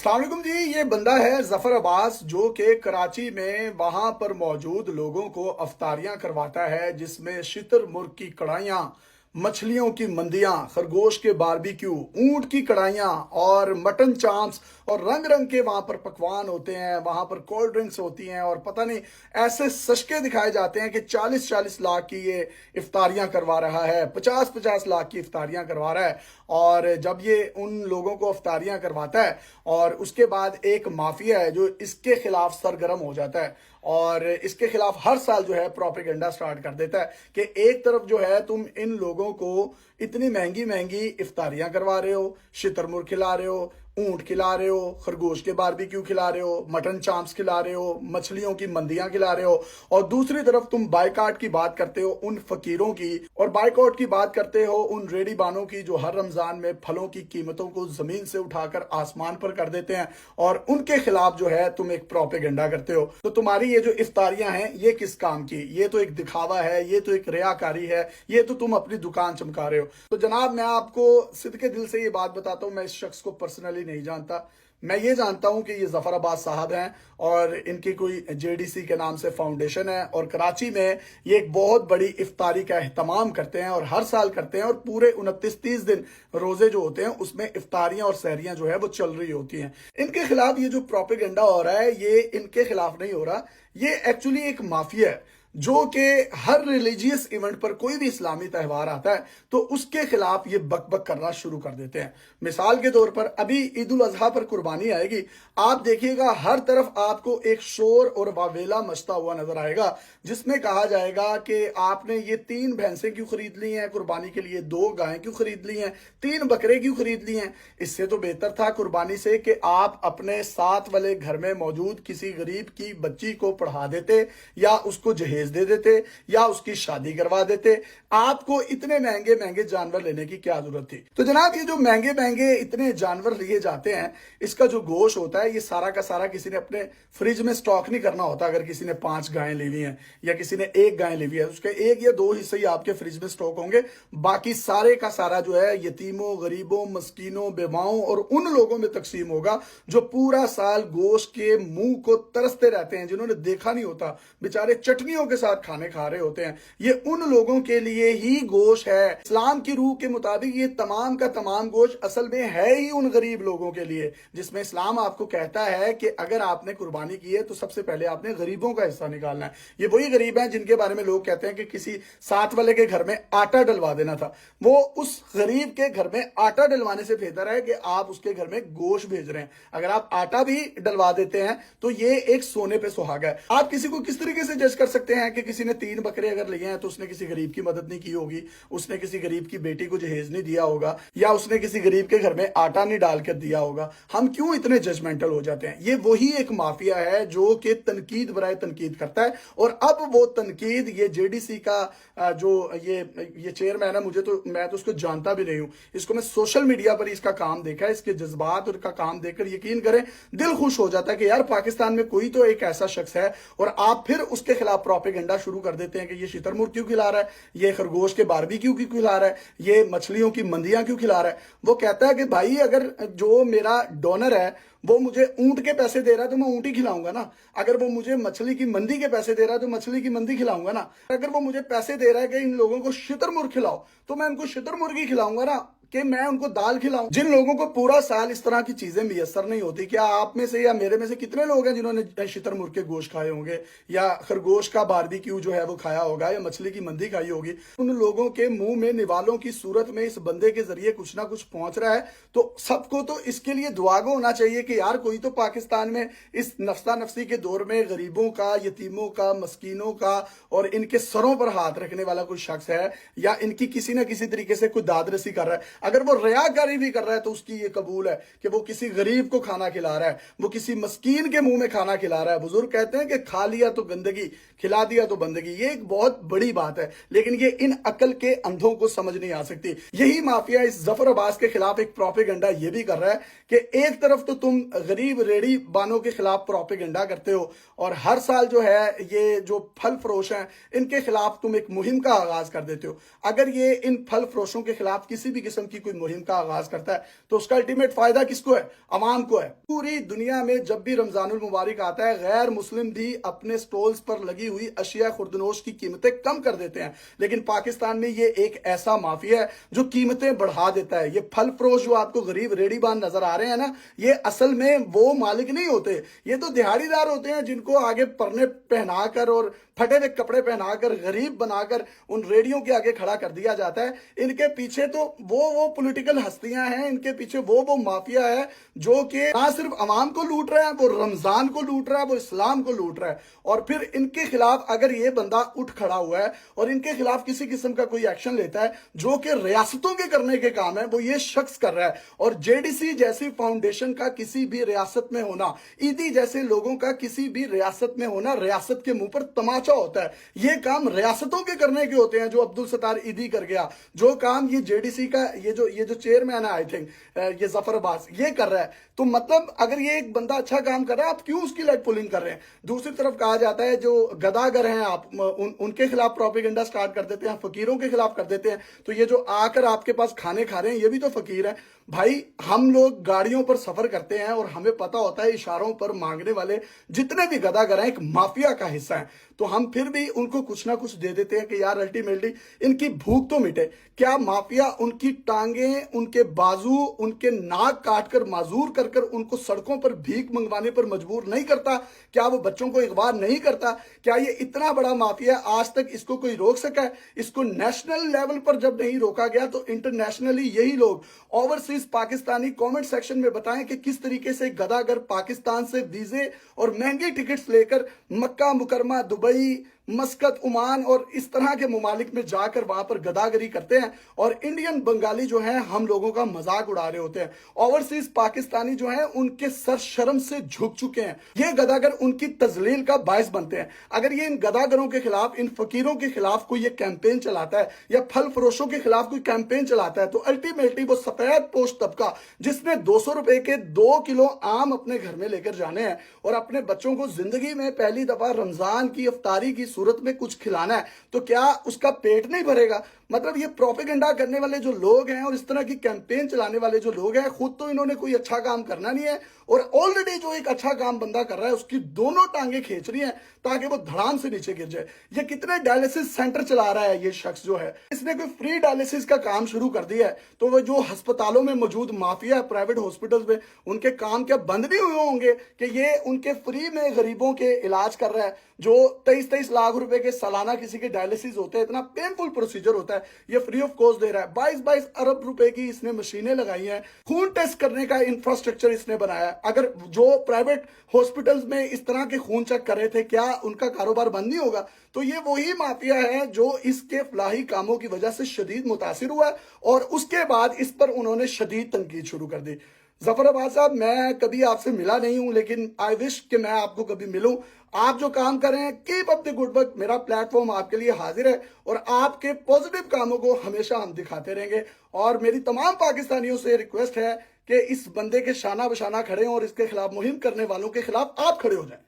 अस्सलाम वालेकुम जी। ये बंदा है जफर अब्बास जो कि कराची में वहां पर मौजूद लोगों को अफ्तारियां करवाता है, जिसमें शितर मुर्ग की कढ़ाइयाँ, मछलियों की मंदियां, खरगोश के बारबेक्यू, ऊंट की कढ़ाइयाँ और मटन चांप्स और रंग रंग के वहां पर पकवान होते हैं। वहां पर कोल्ड ड्रिंक्स होती हैं और पता नहीं ऐसे सशके दिखाए जाते हैं कि 40-40 लाख की ये इफ्तारियां करवा रहा है, 50-50 लाख की इफ्तारियां करवा रहा है। और जब ये उन लोगों को इफ्तारियां करवाता है और उसके बाद एक माफिया है जो इसके खिलाफ सरगर्म हो जाता है और इसके खिलाफ हर साल जो है प्रोपेगेंडा स्टार्ट कर देता है कि एक तरफ जो है तुम इन लोगों को इतनी महंगी महंगी इफ्तारियां करवा रहे हो, शितरमुर्ग खिला रहे हो, ऊंट खिला रहे हो, खरगोश के बारबेक्यू खिला रहे हो, मटन चांप्स खिला रहे हो, मछलियों की मंदियां खिला रहे हो, और दूसरी तरफ तुम बाइकाट की बात करते हो उन फकीरों की और बाइकआउट की बात करते हो उन रेडी बानों की जो हर रमजान में फलों की कीमतों को जमीन से उठाकर आसमान पर कर देते हैं और उनके खिलाफ जो है तुम एक प्रोपेगेंडा करते हो। तो तुम्हारी ये जो इफ्तारियां हैं ये किस काम की? ये तो एक दिखावा है, ये तो एक रियाकारी है, ये तो तुम अपनी दुकान चमका रहे हो। तो जनाब, मैं आपको सिद्के दिल से ये बात बताता हूँ, मैं इस शख्स को पर्सनली नहीं जानता। मैं ये जानता हूं कि ये जफर अब्बास साहब हैं और इनकी कोई जेडीसी के नाम से फाउंडेशन है और कराची में ये एक बहुत बड़ी इफ्तारी का एहतमाम करते हैं और हर साल करते हैं और पूरे 29-30 दिन रोजे जो होते हैं उसमें इफ्तारियां और सहरियां जो है वो चल रही होती हैं। इनके खिलाफ ये जो प्रोपेगेंडा हो रहा है ये इनके खिलाफ नहीं हो रहा, ये एक्चुअली एक माफिया है जो कि हर रिलीजियस इवेंट पर कोई भी इस्लामी त्यौहार आता है तो उसके खिलाफ ये बकबक करना शुरू कर देते हैं। मिसाल के तौर पर अभी ईद उल अजहा पर कुर्बानी आएगी, आप देखिएगा हर तरफ आपको एक शोर और वावेला मचता हुआ नजर आएगा जिसमें कहा जाएगा कि आपने ये 3 भैंसें क्यों खरीद ली हैं कुर्बानी के लिए, 2 गायें क्यों खरीद ली हैं, 3 बकरे क्यों खरीद लिए हैं। इससे तो बेहतर था कुर्बानी से कि आप अपने साथ वाले घर में मौजूद किसी गरीब की बच्ची को पढ़ा देते या उसको जहेज दे देते या उसकी शादी करवा देते। आपको इतने महंगे महंगे जानवर लेने की क्या जरूरत थी? तो जनाब, ये जो महंगे महंगे इतने जानवर लिए जाते हैं, इसका जो गोश्त होता है ये सारा का सारा किसी ने अपने फ्रिज में स्टॉक नहीं करना होता। अगर किसी ने 5 गायें ले ली हैं या किसी ने 1 गाय ले ली है, उसके 1 या 2 हिस्से ही आपके फ्रिज में स्टॉक होंगे, बाकी सारे का सारा जो है यतीमों, गरीबों, मस्कीनों, बेवाओं और उन लोगों में तकसीम होगा जो पूरा साल गोश्त के मुंह को तरसते रहते हैं, जिन्होंने देखा नहीं होता, बेचारे चटनियों के साथ खाने खा रहे होते हैं। ये उन लोगों के लिए ही गोश्त है। इस्लाम की रूह के मुताबिक ये तमाम का तमाम गोश्त असल में है ही उन गरीब लोगों के लिए, जिसमें इस्लाम आपको कहता है कि अगर आपने कुर्बानी की है तो सबसे पहले आपने गरीबों का हिस्सा निकालना है। ये वही गरीब हैं जिनके बारे में लोग कहते हैं कि किसी साथ वाले के घर में आटा डलवा देना था। वो उस गरीब के घर में आटा डलवाने से बेहतर है कि आप उसके घर में गोश्त भेज रहे हैं। अगर आप आटा भी डलवा देते हैं तो ये एक सोने पे सुहागा है। आप किसी को किस तरीके से जज कर सकते हैं कि किसी ने 3 बकरे अगर लिए हैं तो उसने किसी गरीब की मदद नहीं की होगी, उसने किसी गरीब की बेटी को जहेज नहीं दिया होगा या उसने किसी गरीब के घर में आटा नहीं डाल कर दिया होगा। हम क्यों इतने जजमेंटल हो जाते हैं? ये वही एक माफिया है जो कि तनकीद बराए तनकीद करता है और अब वो तनकीद ये जेडीसी का जो ये चेयरमैन है, मैं तो उसको जानता भी नहीं हूं, इसको मैं सोशल मीडिया पर इसका काम देखा है, इसके जज्बात और का काम देखकर यकीन करें दिल खुश हो जाता है कि यार पाकिस्तान में कोई तो एक ऐसा शख्स है। और आप फिर उसके खिलाफ प्रोपेगेंडा शुरू कर देते हैं कि ये शितरमुर्ग क्यों खिला रहा है, ये खरगोश के बारबेक्यू क्यों खिला रहा है, ये मछलियों की मंदियां क्यों खिला रहा है। वो कहता है कि भाई अगर जो मेरा डोनर है वो मुझे ऊंट के पैसे दे रहा है तो मैं ऊंट ही खिलाऊंगा ना। अगर वो मुझे मछली की मंदी के पैसे दे रहा है तो मछली की मंदी खिलाऊंगा ना। अगर वो मुझे पैसे दे रहा है कि इन लोगों को शितरमुर्ग खिलाओ तो मैं उनको शितरमुर्ग ही खिलाऊंगा ना, कि मैं उनको दाल खिलाऊं। जिन लोगों को पूरा साल इस तरह की चीजें मुयसर नहीं होती, क्या आप में से या मेरे में से कितने लोग हैं जिन्होंने शितरमुर्ग के गोश्त खाए होंगे या खरगोश का बारबेक्यू जो है वो खाया होगा या मछली की मंदी खाई होगी? उन लोगों के मुंह में निवालों की सूरत में इस बंदे के जरिए कुछ ना कुछ पहुंच रहा है। तो सबको तो इसके लिए दुआगो होना चाहिए कि यार कोई तो पाकिस्तान में इस नफ्सा नफसी के दौर में गरीबों का, यतीमों का, मस्कीनों का और इनके सरों पर हाथ रखने वाला कोई शख्स है या इनकी किसी ना किसी तरीके से कोई दादरसी कर रहा है। अगर वो रियाकारी भी कर रहा है तो उसकी ये कबूल है कि वो किसी गरीब को खाना खिला रहा है, वो किसी मस्कीन के मुंह में खाना खिला रहा है। बुजुर्ग कहते हैं कि खा लिया तो गंदगी, खिला दिया तो बंदगी। ये एक बहुत बड़ी बात है, लेकिन ये इन अकल के अंधों को समझ नहीं आ सकती। यही माफिया इस जफर अब्बास के खिलाफ एक प्रोपेगेंडा ये भी कर रहा है कि एक तरफ तो तुम गरीब रेडी बानों के खिलाफ प्रोपेगेंडा करते हो और हर साल जो है ये जो फल फरोश हैं इनके खिलाफ तुम एक मुहिम का आगाज कर देते हो। अगर ये इन फल फरोशों के खिलाफ किसी भी किस्म قسم کی کوئی مہم کا آغاز کرتا ہے تو اس کا الٹیمیٹ فائدہ کس کو ہے؟ عوام کو ہے۔ پوری دنیا میں جب بھی رمضان المبارک آتا ہے غیر مسلم بھی اپنے سٹولز پر لگی ہوئی اشیاء خوردنوش کی قیمتیں کم کر دیتے ہیں، لیکن پاکستان میں یہ ایک ایسا مافیا ہے جو قیمتیں بڑھا دیتا ہے۔ یہ پھل فروش جو آپ کو غریب ریڑھی بان نظر آ رہے ہیں نا، یہ اصل میں وہ مالک نہیں ہوتے، یہ تو دہاڑی دار ہوتے ہیں جن کو آگے پرنے پہنا کر اور پھٹے ہوئے کپڑے پہنا کر غریب بنا کر ان ریڈیوں کے آگے کھڑا کر دیا جاتا ہے۔ ان کے پیچھے تو وہ پولیٹیکل ہستیاں ہیں، ان کے پیچھے وہ مافیا ہے جو کہ نہ صرف عوام کو لوٹ رہا ہے، وہ رمضان کو لوٹ رہا ہے، وہ اسلام کو لوٹ رہا ہے۔ اور پھر ان کے خلاف اگر یہ بندہ اٹھ کھڑا ہوا ہے اور ان کے خلاف کسی قسم کا کوئی ایکشن لیتا ہے جو کہ ریاستوں کے کرنے کے کام ہے، وہ یہ شخص کر رہا ہے۔ اور جے ڈی سی جیسی فاؤنڈیشن کا کسی بھی ریاست میں ہونا، ایدی جیسے لوگوں کا کسی بھی ریاست میں ہونا، ریاست کے منہ پر تماچا ہوتا ہے۔ یہ کام ریاستوں کے کرنے کے ہوتے ہیں جو عبدالستار ایدی کر گیا، جو کام یہ جے ڈی سی کا یہ جو چیئرمین ہے آئی تھنک یہ ظفر عباس یہ کر رہا ہے۔ تو مطلب اگر یہ ایک بندہ اچھا کام کر رہا ہے آپ کیوں اس کی لیگ پولنگ کر رہے ہیں؟ دوسری طرف کہا جاتا ہے جو گداگر ہیں آپ ان کے خلاف پروپیگنڈا سٹارٹ کر دیتے ہیں، فقیروں کے خلاف کر دیتے ہیں، تو یہ جو آ کر آپ کے پاس کھانے کھا رہے ہیں یہ بھی تو فقیر ہیں۔ بھائی ہم لوگ گاڑیوں پر سفر کرتے ہیں اور ہمیں پتہ ہوتا ہے اشاروں پر مانگنے والے جتنے بھی گداگر ہیں ایک مافیا کا حصہ ہیں، تو ہم پھر بھی ان کو کچھ نہ کچھ دے دیتے ہیں کہ یار الٹیمیٹلی ان کی بھوک تو مٹے۔ کیا مافیا ان کی ٹانگیں، ان کے بازو، ان کے ناک کاٹ کر معذور کر کر ان کو سڑکوں پر بھیک منگوانے پر مجبور نہیں کرتا؟ کیا وہ بچوں کو اغوا نہیں کرتا؟ کیا یہ اتنا بڑا مافیا آج تک اس کو کوئی روک سکا ہے؟ اس کو نیشنل لیول پر جب نہیں روکا گیا تو انٹرنیشنلی یہی لوگ اوورسیز پاکستانی کامنٹ سیکشن میں بتائیں کہ کس طریقے سے گداگر پاکستان سے ویزے اور مہنگی ٹکٹس لے کر مکہ مکرمہ، دبئی، مسقط، عمان اور اس طرح کے ممالک میں جا کر وہاں پر گداگری کرتے ہیں، اور انڈین بنگالی جو ہیں ہم لوگوں کا مذاق اڑا رہے ہوتے ہیں۔ اوورسیز پاکستانی جو ہیں ان کے سر شرم سے جھک چکے ہیں، یہ گداگر ان کی تذلیل کا باعث بنتے ہیں۔ اگر یہ ان گداگروں کے خلاف، ان فقیروں کے خلاف کوئی یہ کیمپین چلاتا ہے یا پھل فروشوں کے خلاف کوئی کیمپین چلاتا ہے تو الٹیمیٹلی وہ سفید پوش طبقہ جس نے 200 روپے کے 2 کلو آم اپنے گھر میں لے کر جانے ہیں اور اپنے بچوں کو زندگی میں پہلی دفعہ رمضان کی افطاری کی صورت میں کچھ کھلانا ہے، تو کیا اس کا پیٹ نہیں بھرے گا؟ مطلب یہ پروپیگنڈا کرنے والے جو لوگ ہیں اور اس طرح کی کیمپین چلانے والے جو لوگ ہیں، خود تو انہوں نے کوئی اچھا کام کرنا نہیں ہے، اور آلریڈی جو ایک اچھا کام بندہ کر رہا ہے اس کی دونوں ٹانگیں کھینچ رہی ہیں تاکہ وہ دھڑام سے نیچے گر جائے۔ یہ کتنے ڈائلسس سینٹر چلا رہا ہے یہ شخص جو ہے، اس نے کوئی فری ڈائلسس کا کام شروع کر دیا ہے، تو وہ جو ہسپتالوں میں موجود مافیا ہے پرائیویٹ ہاسپٹلز میں، ان کے کام کیا بند نہیں ہوئے ہوں گے کہ یہ ان کے فری میں غریبوں کے علاج کر رہا ہے؟ جو 23 لاکھ روپے کے سالانہ کسی کے ڈائلسس ہوتے ہیں، اتنا پینفل پروسیجر ہوتا ہے، یہ فری آف کاسٹ دے رہا ہے۔ 22 ارب روپے کی اس نے مشینیں لگائی ہیں، خون ٹیسٹ کرنے کا انفراسٹرکچر اس نے بنایا ہے۔ اگر جو پرائیویٹ ہاسپٹلز میں اس طرح کے خون چیک کر رہے تھے کیا ان کا کاروبار بند نہیں ہوگا؟ تو یہ وہی مافیا ہے جو اس کے فلاحی کاموں کی وجہ سے شدید متاثر ہوا ہے اور اس کے بعد اس پر انہوں نے شدید تنقید شروع کر دی۔ ظفر عباس صاحب، میں کبھی آپ سے ملا نہیں ہوں لیکن آئی وش کہ میں آپ کو کبھی ملوں۔ آپ جو کام کر رہے ہیں keep up the good work, میرا پلیٹ فارم آپ کے لیے حاضر ہے اور آپ کے پازیٹیو کاموں کو ہمیشہ ہم دکھاتے رہیں گے، اور میری تمام پاکستانیوں سے ریکویسٹ ہے کہ اس بندے کے شانہ بشانہ کھڑے ہوں اور اس کے خلاف مہم کرنے والوں کے خلاف آپ کھڑے ہو جائیں۔